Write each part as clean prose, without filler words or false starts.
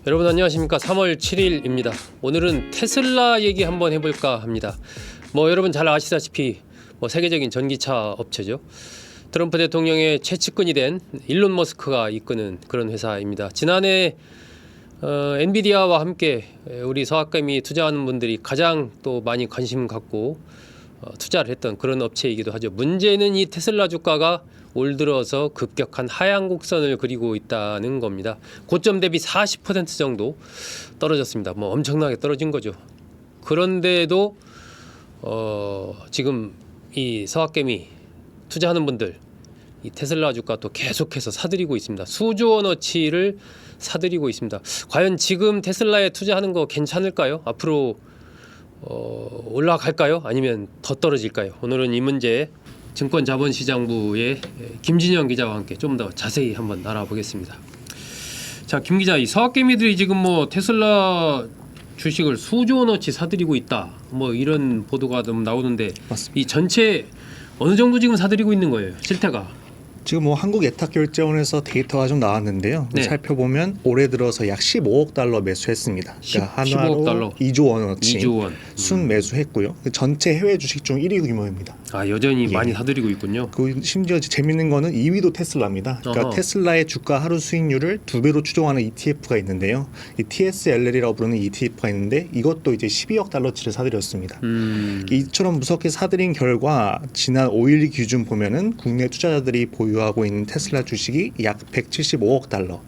여러분 안녕하십니까. 3월 7일입니다. 오늘은 테슬라 얘기 한번 해볼까 합니다. 여러분 잘 아시다시피 세계적인 전기차 업체죠. 트럼프 대통령의 최측근이 된 일론 머스크가 이끄는 그런 회사입니다. 지난해 엔비디아와 함께 우리 서학개미 투자하는 분들이 가장 또 많이 관심 갖고 투자를 했던 그런 업체이기도 하죠. 문제는 이 테슬라 주가가 올 들어서 급격한 하향 곡선을 그리고 있다는 겁니다. 고점 대비 40% 정도 떨어졌습니다. 엄청나게 떨어진 거죠. 그런데도 지금 이 서학개미 투자하는 분들 이 테슬라 주가 또 계속해서 사들이고 있습니다. 수조 원어치를 사들이고 있습니다. 과연 지금 테슬라에 투자하는 거 괜찮을까요? 앞으로 올라갈까요? 아니면 더 떨어질까요? 오늘은 이 문제 증권자본시장부의 김진영 기자와 함께 좀 더 자세히 한번 알아보겠습니다. 자, 김 기자, 이 서학개미들이 지금 테슬라 주식을 수조 원어치 사들이고 있다. 이런 보도가 좀 나오는데 맞습니다. 이 전체 어느 정도 지금 사들이고 있는 거예요? 실태가? 지금 한국예탁결제원에서 데이터가 좀 나왔는데요. 네. 살펴보면 올해 들어서 약 15억 달러 매수했습니다. 그러니까 15억 달러. 2조 원어치 2조 원. 순 매수했고요. 전체 해외 주식 중 1위 규모입니다. 아, 여전히 예. 많이 사들이고 있군요. 심지어 재밌는 거는 2위도 테슬라입니다. 그러니까 어허. 테슬라의 주가 하루 수익률을 2배로 추종하는 ETF가 있는데요. 이 TSLL이라고 부르는 ETF가 있는데 이것도 이제 12억 달러치를 사들였습니다. 이처럼 무섭게 사들인 결과 지난 5일 기준 보면은 국내 투자자들이 보유하고 있는 테슬라 주식이 약 175억 달러.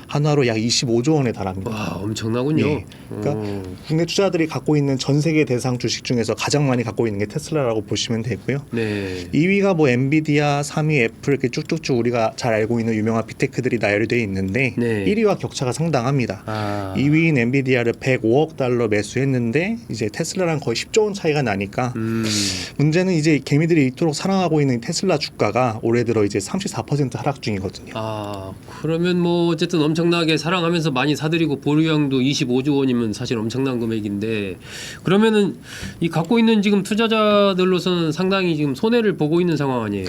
한화로 약 25조 원에 달합니다. 와, 엄청나군요. 예. 그러니까 국내 투자자들이 갖고 있는 전 세계 대상 주식 중에서 가장 많이 갖고 있는 게 테슬라라고 보시면 되고요. 네. 2위가 엔비디아, 3위 애플 이렇게 쭉쭉쭉 우리가 잘 알고 있는 유명한 빅테크들이 나열이 되어 있는데 네. 1위와 격차가 상당합니다. 2위인 엔비디아를 105억 달러 매수했는데 이제 테슬라랑 거의 10조 원 차이가 나니까 문제는 이제 개미들이 이토록 사랑하고 있는 테슬라 주가가 올해 들어 이제 34% 하락 중이거든요. 그러면 어쨌든 엄청나게 사랑하면서 많이 사들이고 보유량도 25조 원이면 사실 엄청난 금액인데, 그러면은 이 갖고 있는 지금 투자자들로서는 상당히 지금 손해를 보고 있는 상황 아니에요?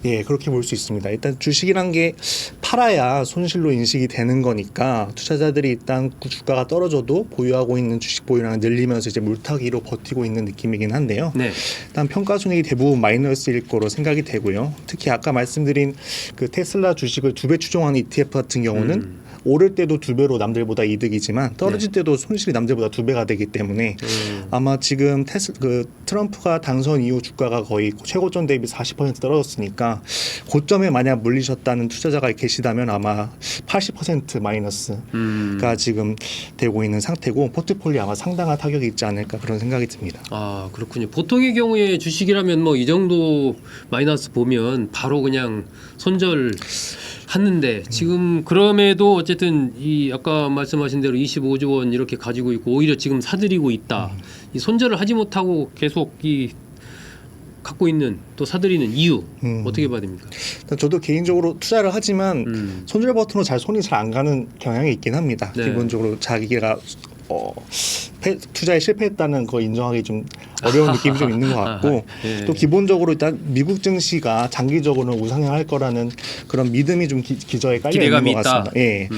예, 그렇게 볼 수 있습니다. 일단 주식이란 게 팔아야 손실로 인식이 되는 거니까 투자자들이 일단 주가가 떨어져도 보유하고 있는 주식 보유량을 늘리면서 이제 물타기로 버티고 있는 느낌이긴 한데요. 네. 일단 평가 손익이 대부분 마이너스일 거로 생각이 되고요. 특히 아까 말씀드린 그 테슬라 주식을 2배 추종하는 ETF 같은 경우는 오를 때도 2배로 남들보다 이득이지만 떨어질 때도 손실이 남들보다 2배가 되기 때문에 아마 지금 트럼프가 당선 이후 주가가 거의 최고점 대비 40% 떨어졌으니까 고점에 만약 물리셨다는 투자자가 계시다면 아마 80% 마이너스가 지금 되고 있는 상태고 포트폴리오 아마 상당한 타격이 있지 않을까 그런 생각이 듭니다. 그렇군요. 보통의 경우에 주식이라면 이 정도 마이너스 보면 바로 그냥 손절 했는데 지금 그럼에도 어쨌든 이 아까 말씀하신 대로 25조 원 이렇게 가지고 있고 오히려 지금 사들이고 있다. 이 손절을 하지 못하고 계속 이 갖고 있는 또 사들이는 이유 어떻게 봐야 됩니까? 저도 개인적으로 투자를 하지만 손절 버튼으로 손이 잘 안 가는 경향이 있긴 합니다. 네. 기본적으로 자기가 투자에 실패했다는 거 인정하기 좀 어려운 느낌이 좀 있는 것 같고 네. 또 기본적으로 일단 미국 증시가 장기적으로는 우상향할 거라는 그런 믿음이 좀 기저에 깔려 있는 것 같습니다. 예.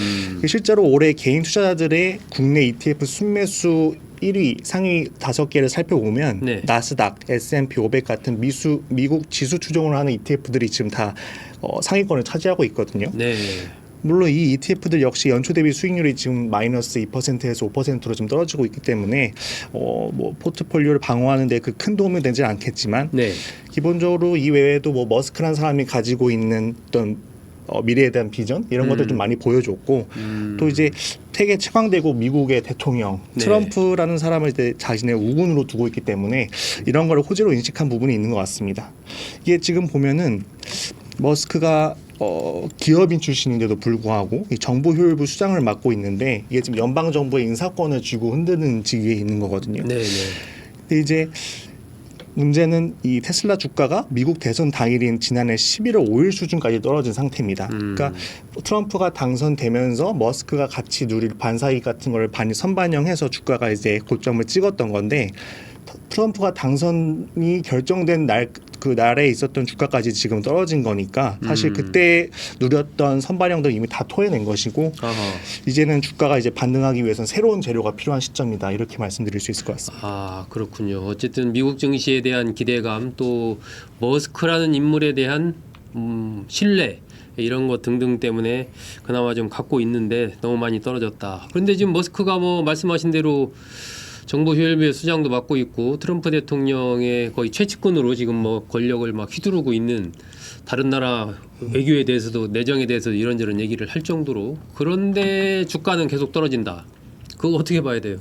실제로 올해 개인 투자자들의 국내 ETF 순매수 1위 상위 5개를 살펴보면 네. 나스닥, S&P 500 같은 미국 지수 추종을 하는 ETF들이 지금 다 상위권을 차지하고 있거든요. 네. 물론 이 ETF들 역시 연초 대비 수익률이 지금 마이너스 2%에서 5%로 좀 떨어지고 있기 때문에 포트폴리오를 방어하는 데 그 큰 도움이 되지 않겠지만 네. 기본적으로 이 외에도 머스크라는 사람이 가지고 있는 어떤 미래에 대한 비전 이런 것들 좀 많이 보여줬고 또 이제 세계 최강대국 미국의 대통령 네. 트럼프라는 사람을 이제 자신의 우군으로 두고 있기 때문에 이런 걸 호재로 인식한 부분이 있는 것 같습니다. 이게 지금 보면은 머스크가 기업인 출신인데도 불구하고 이 정보효율부 수장을 맡고 있는데 이게 지금 연방 정부의 인사권을 쥐고 흔드는 직위에 있는 거거든요. 네. 근데 이제 문제는 이 테슬라 주가가 미국 대선 당일인 지난해 11월 5일 수준까지 떨어진 상태입니다. 그러니까 트럼프가 당선되면서 머스크가 같이 누릴 반사이익 같은 걸 선반영해서 주가가 이제 고점을 찍었던 건데 트럼프가 당선이 결정된 날 그 날에 있었던 주가까지 지금 떨어진 거니까 사실 그때 누렸던 선반영들 이미 다 토해낸 것이고 아하. 이제는 주가가 이제 반등하기 위해서는 새로운 재료가 필요한 시점이다 이렇게 말씀드릴 수 있을 것 같습니다. 아 그렇군요. 어쨌든 미국 증시에 대한 기대감 또 머스크라는 인물에 대한 신뢰 이런 것 등등 때문에 그나마 좀 갖고 있는데 너무 많이 떨어졌다. 그런데 지금 머스크가 뭐 말씀하신 대로 정부 효율부의 수장도 맡고 있고 트럼프 대통령의 거의 최측근으로 지금 뭐 권력을 막 휘두르고 있는 다른 나라 외교에 대해서도 내정에 대해서도 이런저런 얘기를 할 정도로 그런데 주가는 계속 떨어진다. 그거 어떻게 봐야 돼요?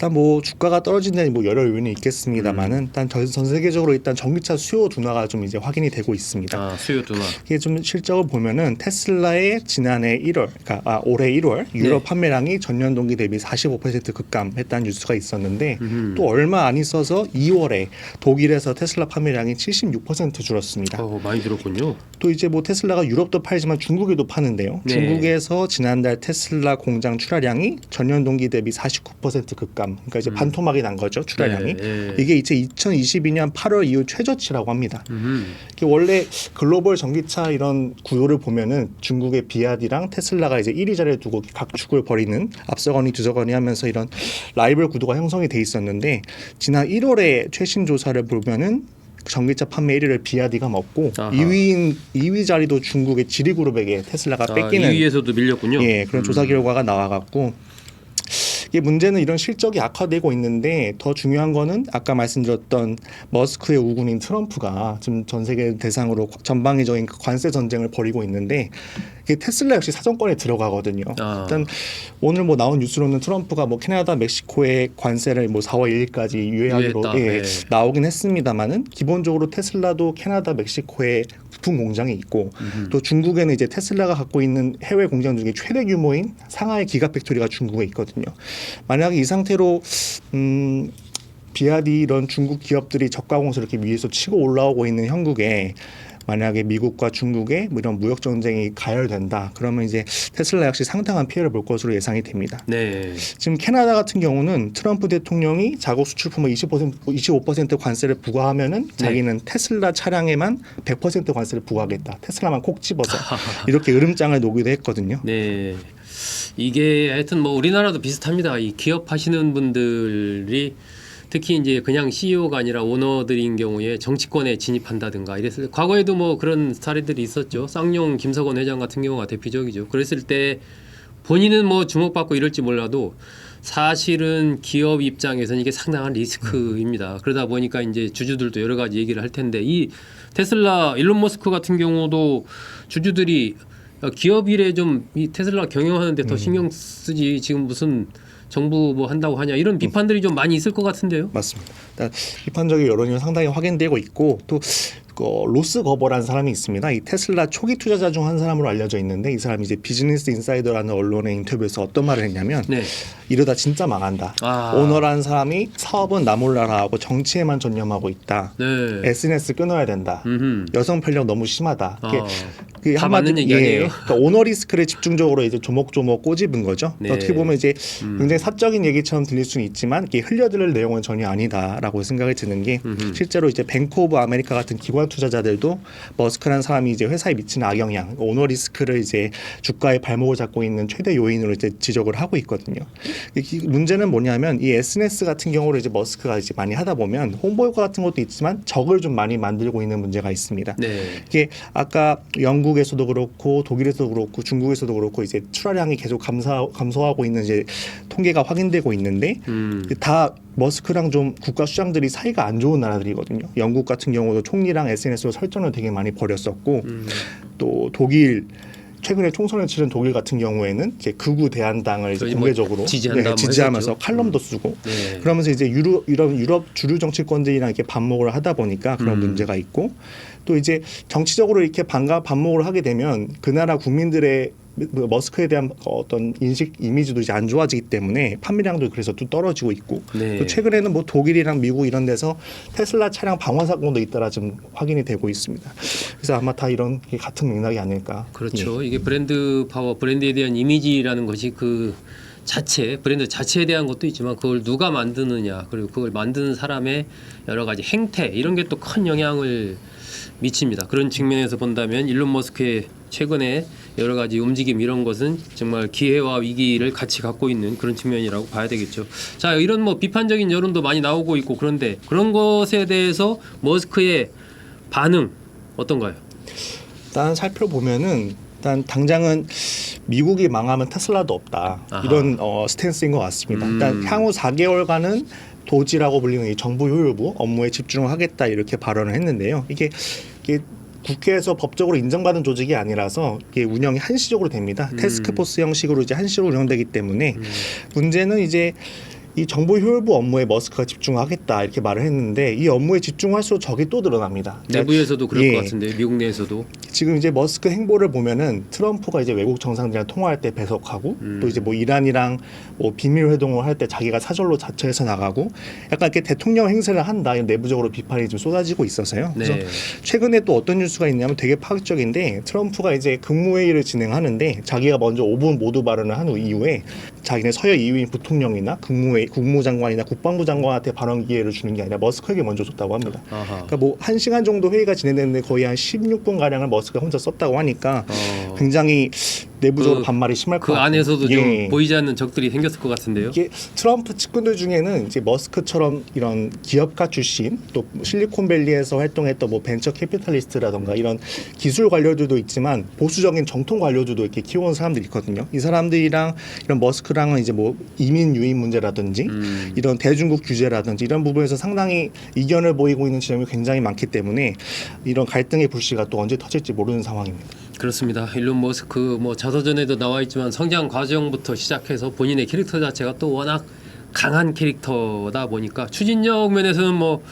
일단 뭐 주가가 떨어진다는 뭐 여러 요인이 있겠습니다만은 일단 전 세계적으로 일단 전기차 수요 둔화가 좀 이제 확인이 되고 있습니다. 아 수요 둔화. 이게 좀 실적을 보면은 테슬라의 지난해 1월, 그러니까 올해 1월 유럽 네. 판매량이 전년 동기 대비 45% 급감했다는 뉴스가 있었는데 또 얼마 안 있어서 2월에 독일에서 테슬라 판매량이 76% 줄었습니다. 많이 들었군요. 또 이제 뭐 테슬라가 유럽도 팔지만 중국에도 파는데요. 네. 중국에서 지난달 테슬라 공장 출하량이 전년 동기 대비 49% 급감. 그러니까 이제 반토막이 난 거죠, 출하량이. 네. 이게 이제 2022년 8월 이후 최저치라고 합니다. 이게 원래 글로벌 전기차 이런 구도를 보면은 중국의 비아디랑 테슬라가 이제 1위 자리를 두고 각축을 벌이는 앞서거니 뒤서거니 하면서 이런 라이벌 구도가 형성이 돼 있었는데 지난 1월에 최신 조사를 보면은 전기차 판매 1위를 비아디가 먹고 아하. 2위 자리도 중국의 지리그룹에게 테슬라가 뺏기는 2위에서도 밀렸군요. 예, 그런 조사 결과가 나와갖고 이게 문제는 이런 실적이 악화되고 있는데 더 중요한 거는 아까 말씀드렸던 머스크의 우군인 트럼프가 지금 전 세계 대상으로 전방위적인 관세 전쟁을 벌이고 있는데 이게 테슬라 역시 사정권에 들어가거든요. 일단 오늘 뭐 나온 뉴스로는 트럼프가 뭐 캐나다, 멕시코의 관세를 뭐 4월 1일까지 유예하기로 나오긴 했습니다만은 기본적으로 테슬라도 캐나다, 멕시코에 부품 공장이 있고 또 중국에는 이제 테슬라가 갖고 있는 해외 공장 중에 최대 규모인 상하이 기가팩토리가 중국에 있거든요. 만약에 이 상태로 비아디 이런 중국 기업들이 저가 공세를 이렇게 위에서 치고 올라오고 있는 형국에 만약에 미국과 중국의 이런 무역 전쟁이 가열된다. 그러면 이제 테슬라 역시 상당한 피해를 볼 것으로 예상이 됩니다. 네. 지금 캐나다 같은 경우는 트럼프 대통령이 자국 수출품을 25% 관세를 부과하면은 자기는 테슬라 차량에만 100% 관세를 부과하겠다. 테슬라만 콕 집어서 이렇게 으름장을 놓기도 했거든요. 네. 이게 하여튼 뭐 우리나라도 비슷합니다. 이 기업 하시는 분들이 특히 이제 그냥 CEO가 아니라 오너들인 경우에 정치권에 진입한다든가 이랬을 때 과거에도 뭐 그런 사례들이 있었죠. 쌍용 김석원 회장 같은 경우가 대표적이죠. 그랬을 때 본인은 뭐 주목받고 이럴지 몰라도 사실은 기업 입장에서는 이게 상당한 리스크입니다. 그러다 보니까 이제 주주들도 여러 가지 얘기를 할 텐데 이 테슬라 일론 머스크 같은 경우도 주주들이 기업 일에 좀 이 테슬라 경영하는데 더 신경 쓰지 지금 무슨 정부 뭐 한다고 하냐 이런 비판들이 좀 많이 있을 것 같은데요. 맞습니다. 일단 비판적인 여론이 상당히 확인되고 있고 또 로스 거버라는 사람이 있습니다. 이 테슬라 초기 투자자 중 한 사람으로 알려져 있는데 이 사람이 이제 비즈니스 인사이더라는 언론의 인터뷰에서 어떤 말을 했냐면 이러다 진짜 망한다. 오너라는 사람이 사업은 나 몰라라 하고 정치에만 전념하고 있다. SNS 끊어야 된다. 여성 편력 너무 심하다. 그게 다 맞는 얘기 아니에요? 그러니까 오너 리스크를 집중적으로 이제 조목조목 꼬집은 거죠. 어떻게 보면 이제 굉장히 사적인 얘기처럼 들릴 수는 있지만 이게 흘려들을 내용은 전혀 아니다라고 생각이 드는 게 실제로 이제 뱅크 오브 아메리카 같은 기관 투자자들도 머스크라는 사람이 이제 회사에 미치는 악영향, 오너 리스크를 이제 주가의 발목을 잡고 있는 최대 요인으로 이제 지적을 하고 있거든요. 문제는 뭐냐면 이 SNS 같은 경우를 이제 머스크가 이제 많이 하다 보면 홍보 효과 같은 것도 있지만 적을 좀 많이 만들고 있는 문제가 있습니다. 이게 아까 영국에서도 그렇고 독일에서도 그렇고 중국에서도 그렇고 이제 출하량이 계속 감소하고 있는 이제 통계가 확인되고 있는데 다 머스크랑 좀 국가 수장들이 사이가 안 좋은 나라들이거든요. 영국 같은 경우도 총리랑 SNS로 설전을 되게 많이 벌였었고 또 독일 최근에 총선을 치른 독일 같은 경우에는 이제 극우 대한당을 이제 공개적으로 지지하면서 칼럼도 쓰고 그러면서 이제 유럽 주류 정치권들이랑 이렇게 반목을 하다 보니까 그런 문제가 있고 또 이제 정치적으로 이렇게 반목을 하게 되면 그 나라 국민들의 머스크에 대한 어떤 인식 이미지도 이제 안 좋아지기 때문에 판매량도 그래서 또 떨어지고 있고 또 최근에는 뭐 독일이랑 미국 이런 데서 테슬라 차량 방화 사고도 잇따라 좀 확인이 되고 있습니다. 그래서 아마 다 이런 게 같은 맥락이 아닐까. 그렇죠. 이게 브랜드 파워, 브랜드에 대한 이미지라는 것이 그 자체 브랜드 자체에 대한 것도 있지만 그걸 누가 만드느냐 그리고 그걸 만드는 사람의 여러 가지 행태 이런 게 또 큰 영향을 미칩니다. 그런 측면에서 본다면 일론 머스크의 최근에 여러 가지 움직임 이런 것은 정말 기회와 위기를 같이 갖고 있는 그런 측면이라고 봐야 되겠죠. 자, 이런 뭐 비판적인 여론도 많이 나오고 있고 그런데 그런 것에 대해서 머스크의 반응 어떤가요? 일단 살펴보면은 일단 당장은 미국이 망하면 테슬라도 없다 아하. 이런 스탠스인 것 같습니다. 일단 향후 4개월간은 도지라고 불리는 이 정부 효율부 업무에 집중하겠다 이렇게 발언을 했는데요. 이게 국회에서 법적으로 인정받은 조직이 아니라서 이게 운영이 한시적으로 됩니다. 태스크포스 형식으로 이제 한시적으로 운영되기 때문에 문제는 이제 이 정부 효율부 업무에 머스크가 집중하겠다 이렇게 말을 했는데 이 업무에 집중할수록 적이 또 늘어납니다. 내부에서도 그럴 예. 것 같은데 미국 내에서도 지금 이제 머스크 행보를 보면은 트럼프가 이제 외국 정상들이랑 통화할 때 배석하고 또 이제 뭐 이란이랑 뭐 비밀 회동을 할 때 자기가 사절로 자처해서 나가고 약간 이렇게 대통령 행세를 한다 이런 내부적으로 비판이 좀 쏟아지고 있어서요. 그래서 네. 최근에 또 어떤 뉴스가 있냐면 되게 파격적인데 트럼프가 이제 국무회의를 진행하는데 자기가 먼저 5분 모두 발언을 한 이후에 자기네 서열 2위인 부통령이나 국무장관이나 국방부 장관한테 발언 기회를 주는 게 아니라 머스크에게 먼저 줬다고 합니다. 아하. 그러니까 뭐 1시간 정도 회의가 진행됐는데 거의 한 16분 가량을 머스크가 혼자 썼다고 하니까 굉장히 내부적으로 반발이 심할 것 그 같아요. 안에서도 예. 좀 보이지 않는 적들이 생겼을 것 같은데요. 이게 트럼프 측근들 중에는 이제 머스크처럼 이런 기업가 출신 또 실리콘밸리에서 활동했던 뭐 벤처 캐피탈리스트라던가 이런 기술 관료들도 있지만 보수적인 정통 관료들도 이렇게 키워온 사람들이 있거든요. 이 사람들이랑 이런 머스크랑은 이제 뭐 이민 유인 문제라든지 이런 대중국 규제라든지 이런 부분에서 상당히 이견을 보이고 있는 지점이 굉장히 많기 때문에 이런 갈등의 불씨가 또 언제 터질지 모르는 상황입니다. 그렇습니다. 일론 머스크 뭐 자서전에도 나와 있지만 성장 과정부터 시작해서 본인의 캐릭터 자체가 또 워낙 강한 캐릭터다 보니까 추진력 면에서는 뭐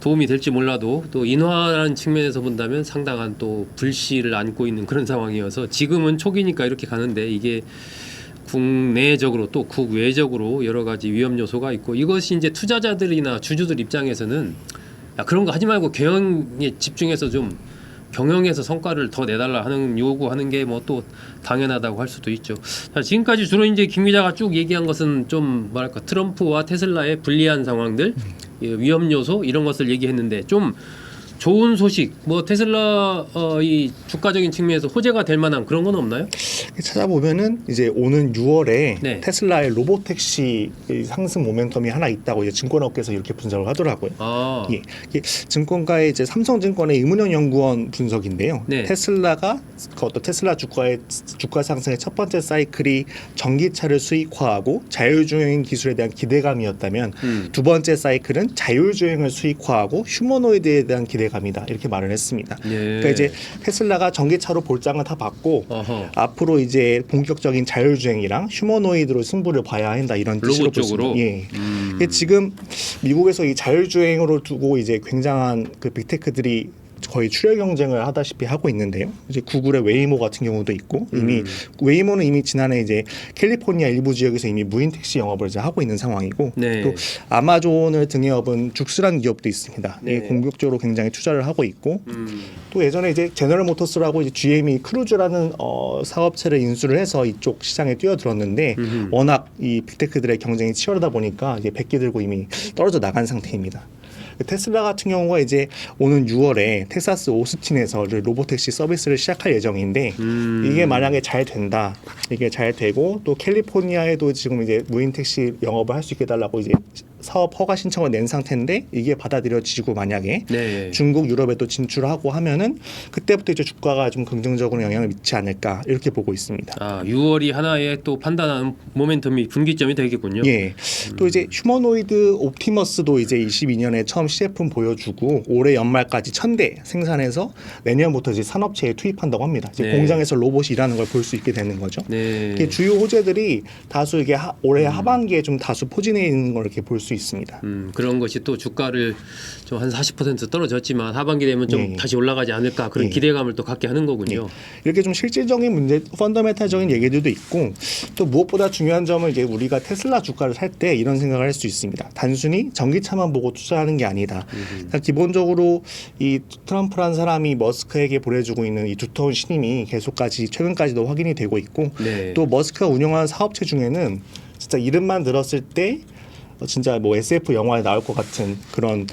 도움이 될지 몰라도 또 인화라는 측면에서 본다면 상당한 또 불씨를 안고 있는 그런 상황이어서 지금은 초기니까 이렇게 가는데 이게 국내적으로 또 국외적으로 여러 가지 위험 요소가 있고 이것이 이제 투자자들이나 주주들 입장에서는 야, 그런 거 하지 말고 경영에 집중해서 좀 경영에서 성과를 더 내달라 하는 요구하는 게 뭐 또 당연하다고 할 수도 있죠. 자, 지금까지 주로 이제 김 기자가 쭉 얘기한 것은 좀 뭐랄까 트럼프와 테슬라의 불리한 상황들, 위험 요소 이런 것을 얘기했는데 좀 좋은 소식, 뭐 테슬라 이 주가적인 측면에서 호재가 될 만한 그런 건 없나요? 찾아보면은 이제 오는 6월에 네. 테슬라의 로보택시 상승 모멘텀이 하나 있다고 이제 증권업계에서 이렇게 분석을 하더라고요. 아, 예, 이게 증권가의 이제 삼성증권의 임은영 연구원 분석인데요. 네. 테슬라가 그 어떤 테슬라 주가 상승의 첫 번째 사이클이 전기차를 수익화하고 자율주행 기술에 대한 기대감이었다면 두 번째 사이클은 자율주행을 수익화하고 휴머노이드에 대한 기대감이다 이렇게 말을 했습니다. 예. 그러니까 이제 테슬라가 전기차로 볼장을 다 받고 어허. 앞으로 이제 본격적인 자율주행이랑 휴머노이드로 승부를 봐야 한다 이런 뜻으로 로봇 쪽으로? 보시면 예. 이게 지금 미국에서 이 자율주행으로 두고 이제 굉장한 그 빅테크들이 거의 출혈 경쟁을 하다시피 하고 있는데요. 이제 구글의 웨이모 같은 경우도 있고 이미 웨이모는 이미 지난해 이제 캘리포니아 일부 지역에서 이미 무인 택시 영업을 이제 하고 있는 상황이고 네. 또 아마존을 등에 업은 죽스라는 기업도 있습니다. 네. 이게 공격적으로 굉장히 투자를 하고 있고 또 예전에 이제 제너럴 모터스라고 이제 GM이 크루즈라는 사업체를 인수를 해서 이쪽 시장에 뛰어들었는데 워낙 이 빅테크들의 경쟁이 치열하다 보니까 이제 백기 들고 이미 떨어져 나간 상태입니다. 테슬라 같은 경우가 이제 오는 6월에 텍사스 오스틴에서 로보택시 서비스를 시작할 예정인데 이게 만약에 잘 된다, 이게 잘 되고 또 캘리포니아에도 지금 이제 무인 택시 영업을 할 수 있게 해달라고 이제 사업 허가 신청을 낸 상태인데 이게 받아들여지고 만약에 네. 중국, 유럽에도 진출하고 하면은 그때부터 이제 주가가 좀 긍정적으로 영향을 미치지 않을까 이렇게 보고 있습니다. 아, 6월이 하나의 또 판단하는 모멘텀이 분기점이 되겠군요. 예. 또 이제 휴머노이드 옵티머스도 이제 22년에 처음 시제품 보여주고 올해 연말까지 1,000대 생산해서 내년부터 이제 산업체에 투입한다고 합니다. 이제 네. 공장에서 로봇이 일하는 걸 볼 수 있게 되는 거죠. 네. 이게 주요 호재들이 다수 이게 올해 하반기에 좀 다수 포진해 있는 걸 이렇게 볼 수 수 있습니다. 그런 것이 또 주가를 좀 한 40% 떨어졌지만 하반기 되면 좀 예, 예. 다시 올라가지 않을까 그런 예. 기대감을 또 갖게 하는 거군요. 이렇게 좀 실질적인 문제, 펀더멘탈적인 얘기들도 있고 또 무엇보다 중요한 점은 이제 우리가 테슬라 주가를 살 때 이런 생각을 할 수 있습니다. 단순히 전기차만 보고 투자하는 게 아니다. 그러니까 기본적으로 이 트럼프란 사람이 머스크에게 보내주고 있는 이 두터운 신임이 계속까지 최근까지도 확인이 되고 있고 네. 또 머스크가 운영하는 사업체 중에는 진짜 이름만 들었을 때 진짜 뭐 SF 영화에 나올 것 같은 그런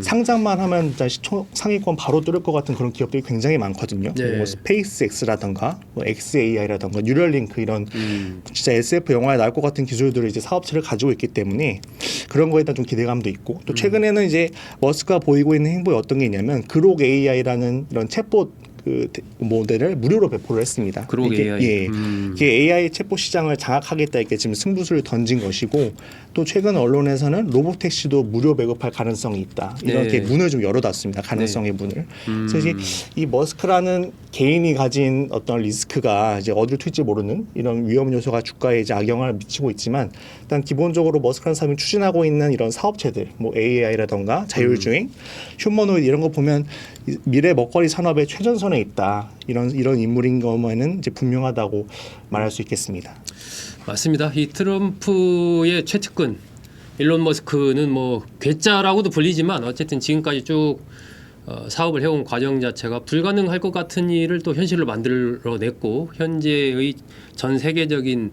상장만 하면 진짜 시총 상위권 바로 뚫을 것 같은 그런 기업들이 굉장히 많거든요. 네. 뭐 스페이스X라던가 뭐 XAI라던가 뉴럴링크 이런 진짜 SF 영화에 나올 것 같은 기술들을 이제 사업체를 가지고 있기 때문에 그런 거에 대한 좀 기대감도 있고 또 최근에는 이제 머스크가 보이고 있는 행보에 어떤 게 있냐면 그록 AI라는 이런 챗봇 그 모델을 무료로 배포를 했습니다. 그록 이게, AI. 예, 이게 AI 챗봇 시장을 장악하겠다 이렇게 지금 승부수를 던진 것이고 또 최근 언론에서는 로보택시도 무료 배급할 가능성이 있다. 이렇게 네. 문을 좀 열어놨습니다. 가능성의 문을. 그래서 이제 이 머스크라는 개인이 가진 어떤 리스크가 이제 어디로 튈지 모르는 이런 위험 요소가 주가에 이제 악영향을 미치고 있지만 일단 기본적으로 머스크라는 사람이 추진하고 있는 이런 사업체들, 뭐 AI라던가 자율주행, 휴머노이드 이런 거 보면 미래 먹거리 산업의 최전선에 있다. 이런 인물인 것만은 이제 분명하다고 말할 수 있겠습니다. 맞습니다. 이 트럼프의 최측근 일론 머스크는 뭐 괴짜라고도 불리지만 어쨌든 지금까지 쭉 사업을 해온 과정 자체가 불가능할 것 같은 일을 또 현실로 만들어냈고 현재의 전 세계적인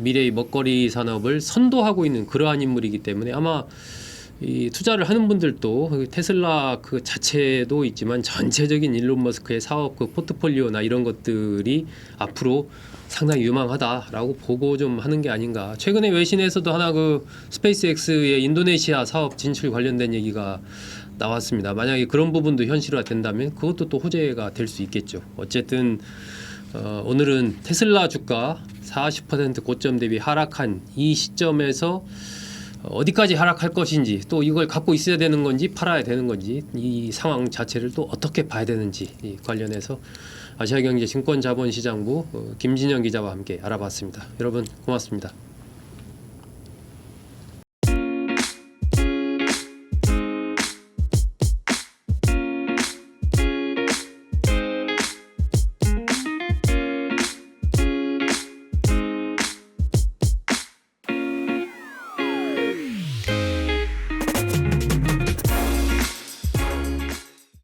미래의 먹거리 산업을 선도하고 있는 그러한 인물이기 때문에 아마 이 투자를 하는 분들도 테슬라 그 자체도 있지만 전체적인 일론 머스크의 사업 그 포트폴리오나 이런 것들이 앞으로 상당히 유망하다라고 보고 좀 하는 게 아닌가. 최근에 외신에서도 하나 그 스페이스X의 인도네시아 사업 진출 관련된 얘기가 나왔습니다. 만약에 그런 부분도 현실화된다면 그것도 또 호재가 될 수 있겠죠. 어쨌든 오늘은 테슬라 주가 40% 고점 대비 하락한 이 시점에서 어디까지 하락할 것인지 또 이걸 갖고 있어야 되는 건지 팔아야 되는 건지 이 상황 자체를 또 어떻게 봐야 되는지 이 관련해서 아시아경제증권자본시장부 김진영 기자와 함께 알아봤습니다. 여러분 고맙습니다.